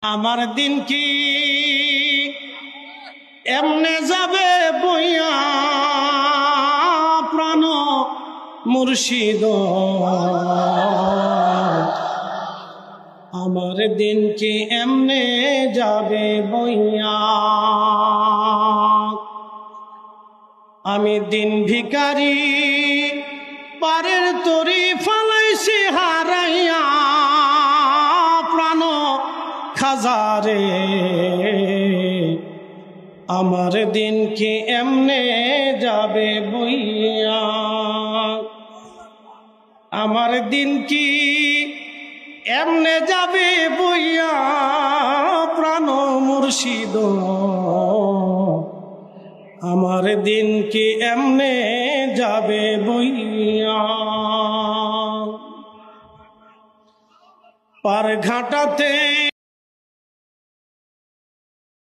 আমার দিন কি এমনে যাবে বইয়া প্রাণ মুর্শিদ, আমার দিন কি এমনে যাবে বইয়া। আমি দিন ভিখারি পারের তরি ফালাইছি হারাইয়া প্রাণ খাজারে, আমার দিন কি এমনে যাবে বইয়া। আমার দিন কি এমনে যাবে বইয়া প্রাণ মুর্শিদ, আমার দিন কি এমনে যাবে বইয়া। পার ঘাটাতে